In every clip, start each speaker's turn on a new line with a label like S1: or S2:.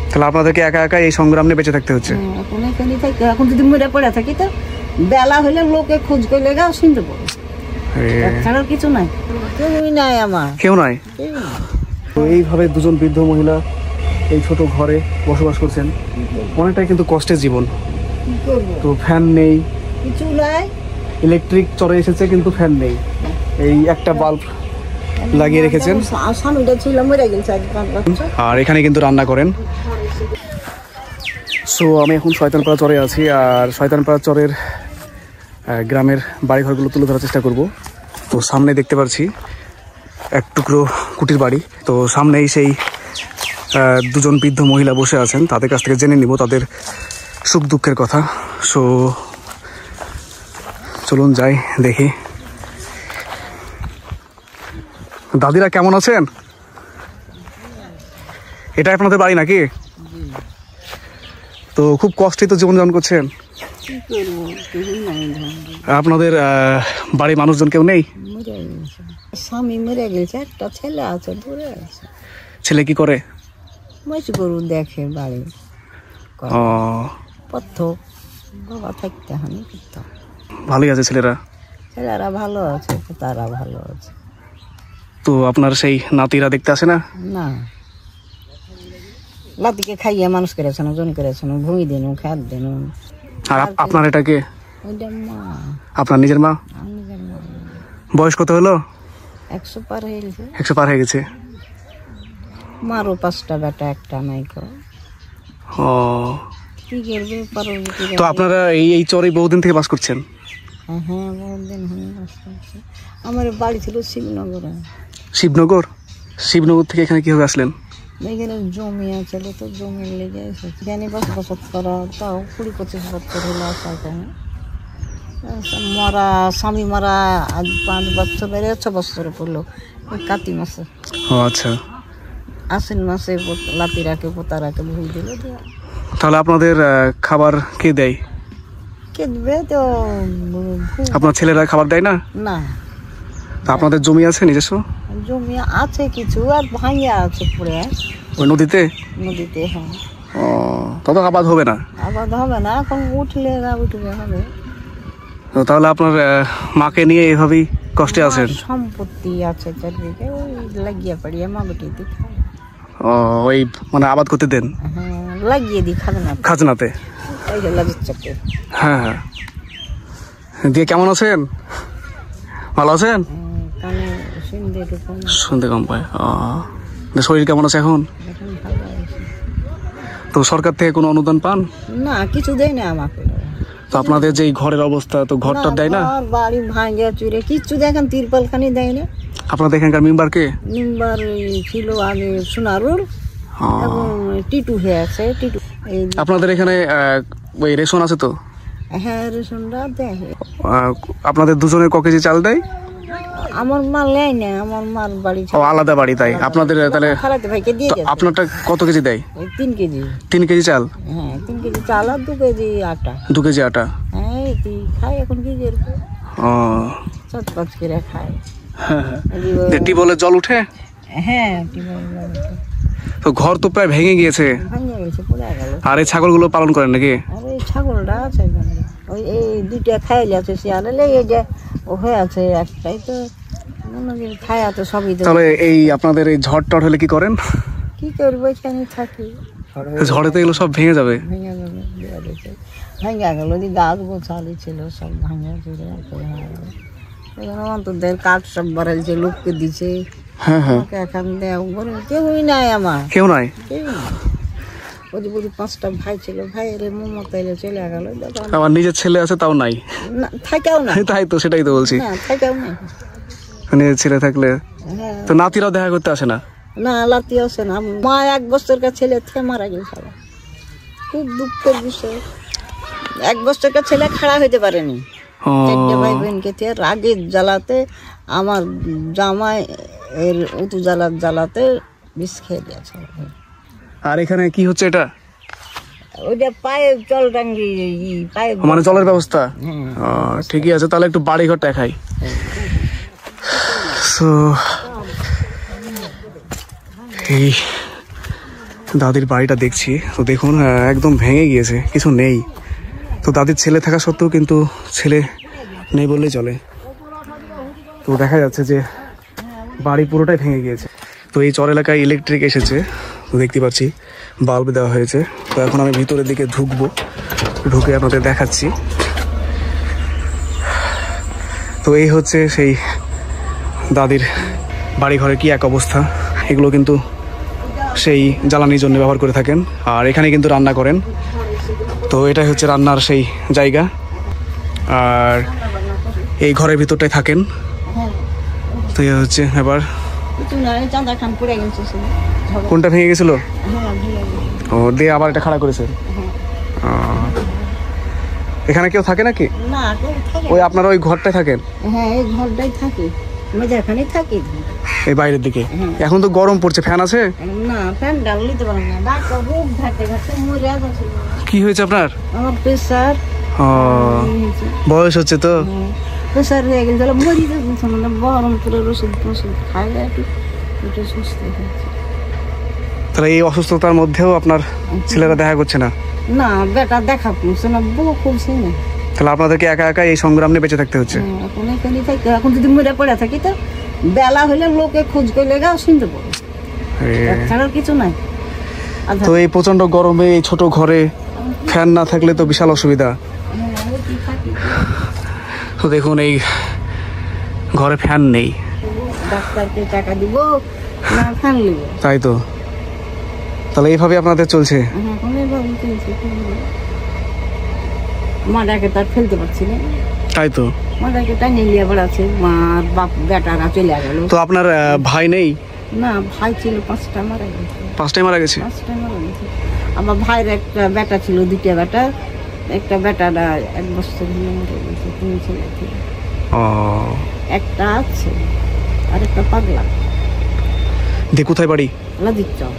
S1: তাহলে আপনাদেরকে একা একা এই সংগ্রাম নিয়ে বেঁচে থাকতে হচ্ছে।
S2: এখন যদি মরে পড়ে থাকি তো বেলা হলে লোকে খোঁজ করলে গাও শুনতে পাবো, ছাড়ার কিছু নাই, কেউই নাই আমার,
S1: কেউ নাই। তো এইভাবে দুজন বৃদ্ধ মহিলা এই ছোট ঘরে বসবাস করছেন, অনেকটাই কিন্তু কষ্টের জীবন। তো ফ্যান নেই,
S2: কিছু নাই,
S1: ইলেকট্রিক চলে এসেছে কিন্তু ফ্যান নেই, এই একটা বাল্ব লাগিয়ে রেখেছেন। আর এখানে কিন্তু রান্না করেন। সো আমি এখন শয়তানপাড়া চরে আছি, আর শয়তানপাড়া চরের গ্রামের বাড়িঘরগুলো তুলে ধরার চেষ্টা করব। তো সামনে দেখতে পাচ্ছি এক টুকরো কুটির বাড়ি। তো সামনেই সেই দুজন বৃদ্ধ মহিলা বসে আছেন, তাদের কাছ থেকে জেনে নিব তাদের সুখ দুঃখের কথা। সো চলুন যাই দেখি। দাদিরা কেমন আছেন? এটা আপনাদের বাড়ি নাকি? তো খুব কষ্টে তো জীবনযাপন করছেন। আপনাদের বাড়ির মানুষজন কেউ নেই?
S2: স্বামী মরে গেছে, একটা ছেলে আছে দূরে আছে।
S1: ছেলে কি করে?
S2: মাছ গরু দেখে বাড়ি, বাবা থাকতে হানি করতাম।
S1: ভালোই আছে ছেলেরা?
S2: ছেলেরা ভালো আছে, তারা ভালো আছে।
S1: তো আপনার সেই নাতিরা দেখতে আসে না?
S2: না, লাতিকে খাইয়ে মানুষ করেছেন, ওজন করেছেন, ভূমি দেন, খাদ দেন।
S1: আর আপনার এটাকে?
S2: ওইটা মা।
S1: আপনার নিজের মা?
S2: নিজের মা।
S1: বয়স কত হলো?
S2: 100 পার হয়ে গেছে।
S1: 100 পার হয়ে গেছে।
S2: মারও 5টা বেটা, একটা নাই। কি করবে পারো।
S1: তো আপনারা এই চরে বহুদিন থেকে বাস করছেন?
S2: হ্যাঁ, বহুদিন হয়ে বাস করছি। আমার বাড়ি ছিল শিবনগরে।
S1: শিবনগর? শিবনগর থেকে এখানে কিভাবে আসলেন?
S2: এখানে জমি আছে, তো জমির লেগে এসেছি। এখানে বসবাস করা তাও 20-25 বছর হলো আসার কারণে। মরা স্বামী মরা আজ 5 বছর, 6 বছর পড়লো কাতি মাসে।
S1: ও আচ্ছা।
S2: আশ্বিন মাসে লাতিরাকে পোতারাকে ভুল দিল।
S1: তাহলে আপনাদের খাবার কে দেয়?
S2: কে দেবে? তো
S1: আপনার ছেলেরা খাবার দেয় না?
S2: না।
S1: তা আপনাদের জমি আছে নিজস্ব?
S2: জমি আছে কিছু, আর ভাঙিয়া আছে পুরে
S1: ওই নদীতে?
S2: নদীতে, হ্যাঁ।
S1: ও, তত আবাদ হবে না?
S2: আবাদ হবে না, এখন উঠলে হবে।
S1: তো তাহলে আপনার মাকে নিয়ে এভাবেই কষ্টে আছেন?
S2: সম্পত্তি আছে চারদিকে, ওই লাগিয়ে পাড়িয়ে মা বেটিতে খায়।
S1: ও, ওই মানে আবাদ করতে দেন?
S2: হ্যাঁ, লাগিয়ে দিই
S1: খাজনাতে।
S2: ওই যে লাজির চাপে।
S1: হ্যাঁ হ্যাঁ। দিয়ে কেমন আছেন? ভালো আছেন? শুনতে কম পায়। শরীর কেমন আছে এখন? তো সরকার থেকে কোনো অনুদান পান?
S2: না, কিছু দেয় না আমাকে।
S1: তো আপনাদের যে ঘরের অবস্থা, তো ঘরটা দেয় না?
S2: বাড়ি ভাঙে চুরে কিছু দেখেন, তিরপাল খানি দেয় না।
S1: আপনাদের এখানকার মেম্বার কে?
S2: মেম্বার ছিল আগে সোনারুর, এবং টিটু হয়ে আছে। টিটু।
S1: আপনাদের এখানে ওই রেশন আছে তো?
S2: হ্যাঁ, রেশনটা দেয়।
S1: আপনাদের দুজনের ক কেজি চাল দেয়?
S2: আমার মা নেয় না, আমার মার বাড়ি।
S1: ও, আলাদা বাড়ি, তাই? আপনাদের তাহলে
S2: ভাইকে দিয়ে
S1: আপনারটা কত কেজি দেয়?
S2: 3 কেজি।
S1: 3 কেজি চাল?
S2: হ্যাঁ, 3 কেজি চাল আর 2 কেজি আটা।
S1: 2 কেজি আটা?
S2: হ্যাঁ, খাই এখন কি করবো।
S1: ও,
S2: 4-5 করে খাই।
S1: হ্যাঁ হ্যাঁ। টিউবওয়েলের জল উঠে?
S2: হ্যাঁ, টিউবওয়েলের জল উঠে।
S1: তো ঘর তো প্রায় ভেঙে গিয়েছে।
S2: ভেঙে গেছে, পড়ে গেল।
S1: আর এই ছাগলগুলো পালন করেন নাকি?
S2: আর এই ছাগলটা আছে, ওই এই 2টা খাইলে আছে, শিয়ালে এই যে ও হয়ে আছে একটাই, তো খাই আছে সবই।
S1: তাহলে এই আপনাদের এই ঝড় টড় হলে কি করেন?
S2: কি করবো, এখানে থাকি।
S1: ঝড়ে তো এগুলো সব ভেঙে যাবে।
S2: ভেঙে গেল, গাছ গোছালি ছিল সব ভাঙে চুরে অন্তদের কাঠ সব বাড়াইছে, লোককে দিছে।
S1: হ্যাঁ হ্যাঁ।
S2: এখন কেউই নাই আমার।
S1: কেউ নাই?
S2: ওই 5টা ভাই ছিল, ভাইয়ের মমতাইলে চলে গেল।
S1: আমার নিজের ছেলে আছে, তাও নাই?
S2: থাকেও না।
S1: তাই তো, সেটাই তো বলছি।
S2: থাকেও না।
S1: নিজের ছেলে থাকলে তো নাতিরাও দেখা করতে আসে না?
S2: না, লাতি আসে না। মা 1 বছরকার ছেলে থেকে মারা গেছে। খুব দুঃখের বিষয়। 1 বছরকার ছেলে খাড়া হইতে পারেনি। 4 ভাই বোনকে রাগের জ্বালাতে আমার জামাই এর উতু জ্বালাতে বিষ খেয়ে দিয়েছে।
S1: আর এখানে কি হচ্ছে এটা?
S2: ওইটা পায়ে জল টাঙ্গি, পায়ে
S1: মানে জলের ব্যবস্থা? ঠিকই আছে, তাহলে একটু বাড়ি ঘর দেখাই। এই দাদির বাড়িটা দেখছি, তো দেখুন একদম ভেঙে গিয়েছে, কিছু নেই। তো দাদির ছেলে থাকা সত্ত্বেও কিন্তু ছেলে নেই বললেই চলে। তো দেখা যাচ্ছে যে বাড়ি পুরোটাই ভেঙে গিয়েছে। তো এই চর এলাকায় ইলেকট্রিক এসেছে, তো দেখতে পাচ্ছি বাল্ব দেওয়া হয়েছে। তো এখন আমি ভিতরের দিকে ঢুকবো, ঢুকে আপনাদের দেখাচ্ছি। তো এই হচ্ছে সেই দাদির বাড়ি ঘরের কি এক অবস্থা। এগুলো কিন্তু সেই জ্বালানির জন্য ব্যবহার করে থাকেন, আর এখানে কিন্তু রান্না করেন। তো এটাই হচ্ছে রান্নার সেই জায়গা, আর এই ঘরের ভিতরটাই থাকেন। তো এই হচ্ছে এবার কোনটা ভেঙে গেছিল? ও দিয়ে আবার এটা খাড়া করেছে। এখানে কেউ থাকে নাকি?
S2: না,
S1: ওই আপনারা ওই ঘরটায় থাকেন?
S2: হ্যাঁ, এই ঘরটাই থাকি, আমি যেখানেই থাকি।
S1: এই বাইরের দিকে এখন তো গরম পড়ছে, ফ্যান আছে?
S2: না, ফ্যান ডালতে পারবো না, ডাক্তার খুব ঘাটে ঘাটে মরে যাচ্ছে।
S1: কি হয়েছে আপনার?
S2: আমার প্রেসার,
S1: বয়স হচ্ছে তো,
S2: প্রেসার হয়ে গেছে, মরি যাচ্ছে না। বহরমপুরের ওষুধ টষুধ খাইলে একটু সুস্থ হয়েছে।
S1: তাহলে এই অসুস্থতার মধ্যেও আপনার ছেলেরা দেখা করছে না?
S2: না, বেটা দেখা পড়ছে না, বউ খুলছে না।
S1: তাহলে আপনাদেরকে একা একা এই সংগ্রাম নিয়ে বেঁচে থাকতে হচ্ছে।
S2: এখন এখানে থাকি, এখন যদি মরে পড়ে থাকি তো বেলা হলে লোকে খোঁজ করলে গা শুনতে পাবো, ছাড়ার কিছু নাই।
S1: তো এই প্রচন্ড গরমে এই ছোট ঘরে ফ্যান না থাকলে তো বিশাল অসুবিধা। তো দেখুন এই ঘরে ফ্যান নেই,
S2: ডাক্তারকে টাকা দিব না ফ্যান নিব,
S1: তাই তো। তাহলে এইভাবে আপনাদের চলছে?
S2: মাটাকে তার ফেলতে পারছি না,
S1: তাই তো।
S2: মাটাকে টাইনে নিয়ে বেড়াচ্ছে, মার বাপ বেটারা চলে গেল।
S1: তো আপনার ভাই নেই?
S2: না, ভাই ছিল, 5টা মারা গেছে।
S1: 5টাই মারা গেছে?
S2: 5টা মারা গেছে। আমার ভাইয়ের একটা বেটা ছিল, 2টা বেটা, একটা বেটারা 1 বছর হলে মরে গেছে, 3 ছেলে ছিল। একটা আছে আর একটা পাগলা।
S1: দিয়ে কোথায় বাড়ি?
S2: লাজিত চক।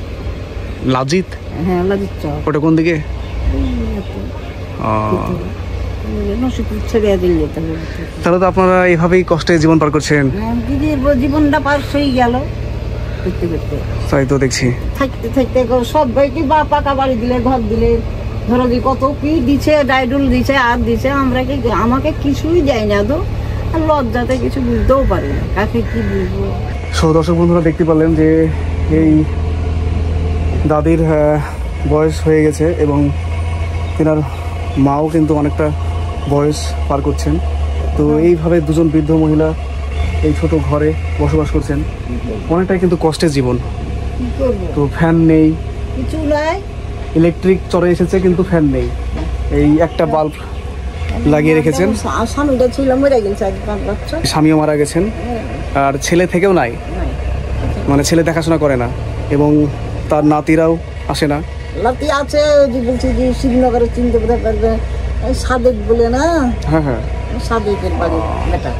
S1: লাজিত?
S2: হ্যাঁ, লাজিত চক।
S1: ওটা কোন দিকে? তাহলে তো আপনারা এইভাবেই কষ্টে জীবন পার করছেন।
S2: জীবনটা পার হয়ে গেল করতে করতে,
S1: তাই তো দেখছি।
S2: থাকতে থাকতে সবাইকে বা পাকা বাড়ি দিলে, ঘর দিলে, ধরো যে কত কি দিছে, ডাইডুল দিছে, আর দিছে, আমরা কি, আমাকে কিছুই দেয় না তো, আর লজ্জাতে কিছু বুঝতেও পারি না, কাকে কি বুঝবো।
S1: দর্শক বন্ধুরা দেখতে পারলেন যে এই দাদির বয়স হয়ে গেছে এবং তেনার মাও কিন্তু অনেকটা বয়স পার করছেন। তো এইভাবে দুজন বৃদ্ধ মহিলা এই ছোট ঘরে বসবাস করছেন, অনেকটাই কিন্তু কষ্টের জীবন। তো ফ্যান নেই,
S2: কিছু নাই,
S1: ইলেকট্রিক চলে এসেছে কিন্তু ফ্যান নেই, এই একটা বাল্ব লাগিয়ে রেখেছেন।
S2: স্বামীটা ছিল মরে গেছে, 5 বছর,
S1: স্বামীও মারা গেছেন, আর ছেলে থেকেও নাই, মানে ছেলে দেখাশোনা করে না, এবং তার নাতিরাও আসে না।
S2: নাতি আছে, বলছি যে শিবনগরে চিনতে পারবে, সাদেক বলে না?
S1: হ্যাঁ হ্যাঁ,
S2: সাদেকের বাড়ি বেটা,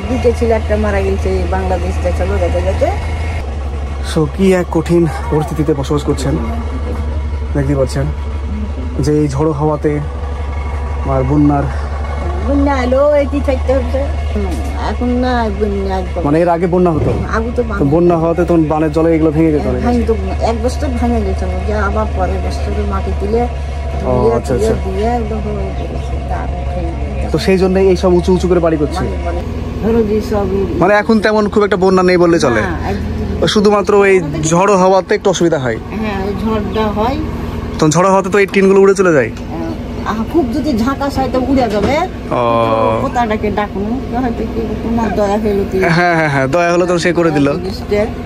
S2: 2টা ছিল, একটা মারা গেছে, বাংলাদেশ চলো যেতে যেতে।
S1: সো কি এক কঠিন পরিস্থিতিতে বসবাস করছেন, দেখতে পাচ্ছেন যে এই ঝড়ো হাওয়াতে আর বন্যা
S2: এলো, এটি থাকতে হচ্ছে এখন না। বন্যা
S1: মানে এর আগে বন্যা হতো,
S2: আগে তো
S1: বন্যা হওয়াতে তখন বানের জলে এগুলো ভেঙে যেত,
S2: 1 বছর ভেঙে গেছিল, যে আবার পরের বছরে মাটি তুলে দিয়ে
S1: তো সেই জন্য এই সব উঁচু উঁচু করে বাড়ি করছে।
S2: ধরো যে সব
S1: মানে এখন তেমন খুব একটা বন্যা নেই বললে চলে, শুধুমাত্র এই ঝড়ো হাওয়াতে একটু অসুবিধা হয়।
S2: হ্যাঁ, তোমার হয়
S1: তখন ঝড়ো হাওয়াতে তো এই টিনগুলো উড়ে চলে যায়।
S2: খুব যদি ঝাঁকা সাইতে উড়ে যাবে, কোথাটাকে ডাকুন, হয়তো কি তোমার দয়া হইলো,
S1: হ্যাঁ হ্যাঁ হ্যাঁ, দয়া হলো তো সে করে দিল।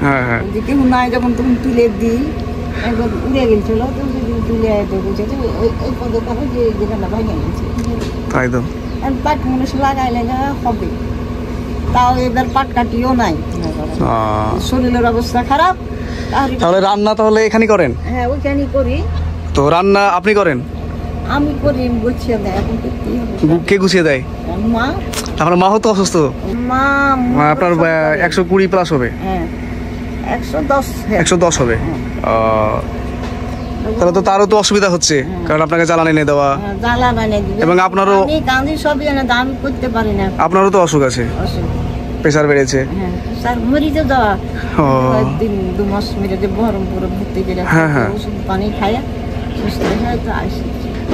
S1: হ্যাঁ হ্যাঁ,
S2: যে কেউ নাই যখন তখন তুলে দিই, একবার উড়ে গেছিল, তো তুলে বলছে যে ওই পদে পাবে যে যেখানটা ভেঙে গেছে,
S1: তাই তো
S2: পাট মানুষ লাগাইলে হবে। তাও এবার পাট কাটিও নাই, শরীরের অবস্থা খারাপ।
S1: তাহলে রান্না তাহলে এখানেই করেন?
S2: হ্যাঁ, ওইখানেই করি।
S1: তো রান্না আপনি করেন?
S2: আমি করি, গুছিয়ে দেয়। এখন
S1: কে গুছিয়ে দেয়?
S2: মা।
S1: আপনার মা তো অসুস্থ?
S2: মা
S1: আপনার 120+ হবে?
S2: হ্যাঁ, 110।
S1: 110 হবে। তাহলে তো তারও তো অসুবিধা হচ্ছে, কারণ আপনাকে জ্বালানি এনে দেওয়া,
S2: জ্বালানি
S1: এবং আপনারও
S2: আমি কাঁদি সবই এনে দাম করতে পারি না।
S1: আপনারও তো অসুখ আছে। প্রেসার বেড়েছে।
S2: হ্যাঁ স্যার মরিতে যাওয়া
S1: ও
S2: দিন 2 মাস মেরে যে বহরমপুরে ভর্তি করে
S1: হ্যাঁ, হ্যাঁ।
S2: ওষুধ পানি খাইয়া সুস্থ হয়ে তো আসি।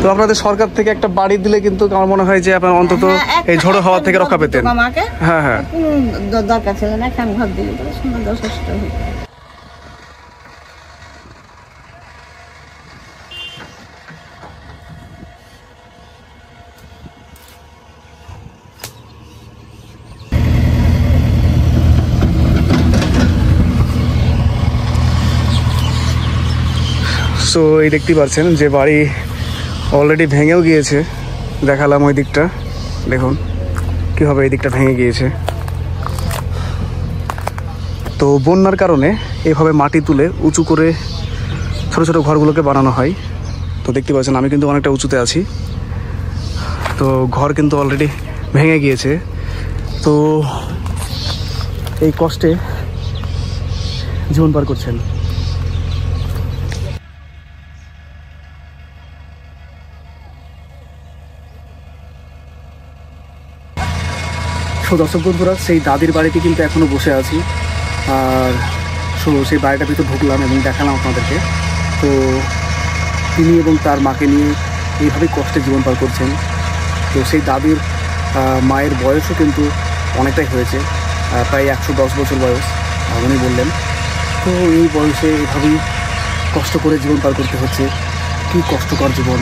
S1: তো আপনাদের সরকার থেকে একটা বাড়ি দিলে কিন্তু আমার মনে হয় যে আপনার অন্তত এই ঝড়ো হাওয়া থেকে রক্ষা পেতেন।
S2: আমাকে
S1: হ্যাঁ হ্যাঁ
S2: কোনো দরকার ছিল না, এখন ঘর দিলে তো সুন্দর সুস্থ হইতো।
S1: সো এই দেখতে পাচ্ছেন যে বাড়ি অলরেডি ভেঙেও গিয়েছে। দেখালাম ওই দিকটা, দেখুন কীভাবে এই দিকটা ভেঙে গিয়েছে। তো বন্যার কারণে এভাবে মাটি তুলে উঁচু করে ছোট ছোট ঘরগুলোকে বানানো হয়। তো দেখতে পাচ্ছেন আমি কিন্তু অনেকটা উঁচুতে আছি। তো ঘর কিন্তু অলরেডি ভেঙে গিয়েছে। তো এই কষ্টে জীবন পার করছেন। দর্শক বন্ধুরা, সেই দাদির বাড়িতে কিন্তু এখনও বসে আছি। আর সেই বাড়িটার ভিতরে ঢুকলাম এবং দেখালাম আপনাদেরকে। তো তিনি এবং তার মাকে নিয়ে এইভাবেই কষ্টে জীবন পার করছেন। তো সেই দাদির মায়ের বয়সও কিন্তু অনেকটাই হয়েছে, প্রায় 110 বছর বয়স উনি বললেন। তো এই বয়সে এইভাবেই কষ্ট করে জীবন পার করতে হচ্ছে। কী কষ্টকর জীবন।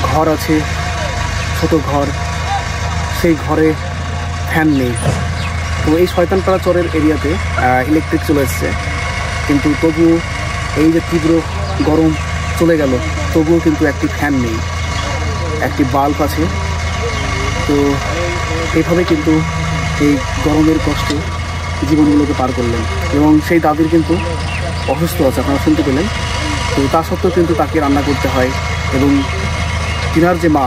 S1: ঘর আছে, ছোট ঘর, সেই ঘরে ফ্যান নেই। তো এই শয়তানপাড়া চরের এরিয়াতে ইলেকট্রিক চলে এসছে, কিন্তু তবুও এই যে তীব্র গরম চলে গেল, তবুও কিন্তু একটি ফ্যান নেই, একটি বাল্ব আছে। তো এইভাবে কিন্তু এই গরমের কষ্টে জীবনগুলোকে পার করলেন। এবং সেই দাদির কিন্তু অসুস্থ আছে, আপনারা শুনতে পেলেন। তো তা সত্ত্বেও কিন্তু তাকে রান্না করতে হয় এবং তিনার যে মা,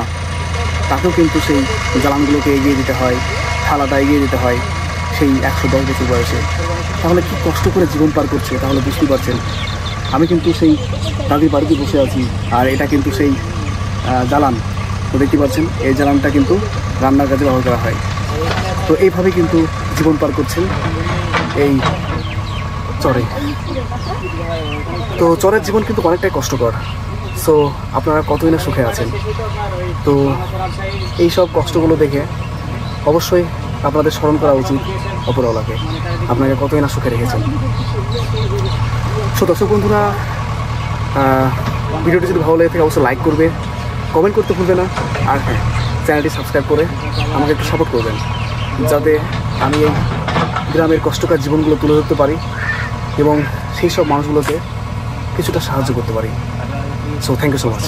S1: তাকেও কিন্তু সেই জ্বালানগুলোকে এগিয়ে দিতে হয়, থালাটা এগিয়ে দিতে হয় সেই 110 বছর বয়সে। তাহলে কি কষ্ট করে জীবন পার করছে, তাহলে বুঝতেই পারছেন। আমি কিন্তু সেই দাদির বাড়িতে বসে আছি, আর এটা কিন্তু সেই জ্বালান। তো দেখতে পাচ্ছেন এই জ্বালানটা কিন্তু রান্নার কাজে ব্যবহার করা হয়। তো এইভাবে কিন্তু জীবন পার করছেন এই চরে। তো চরের জীবন কিন্তু অনেকটাই কষ্টকর। সো আপনারা কতই না সুখে আছেন। তো এই সব কষ্টগুলো দেখে অবশ্যই আপনাদের স্মরণ করা উচিত অপরওয়ালাকে, আপনাকে কতই না সুখে রেখেছেন। সো দর্শক বন্ধুরা, ভিডিওটি যদি ভালো লাগে থাকে অবশ্যই লাইক করবে, কমেন্ট করতে ভুলবে না। আর হ্যাঁ, চ্যানেলটি সাবস্ক্রাইব করে আমাকে একটু সাপোর্ট করবেন, যাতে আমি এই গ্রামের কষ্টকর জীবনগুলো তুলে ধরতে পারি এবং সেই সব মানুষগুলোকে কিছুটা সাহায্য করতে পারি। So thank you so much.